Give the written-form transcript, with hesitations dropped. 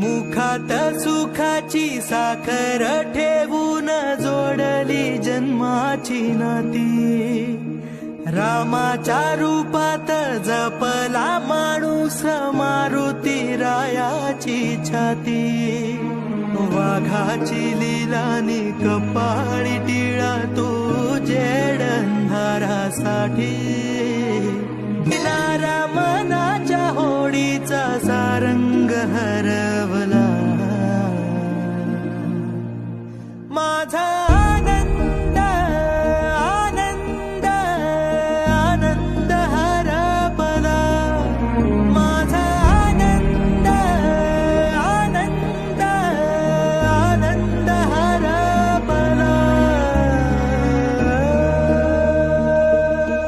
मुखात सुखाची साखर ठेवून जोडली जन्माची नाती। रामाच्या रूपात जपला माणूस मारुती रायाची छाती। वाघाची लीलानी कपाळी टिळा तू जेड अंधारासाठी। किनारा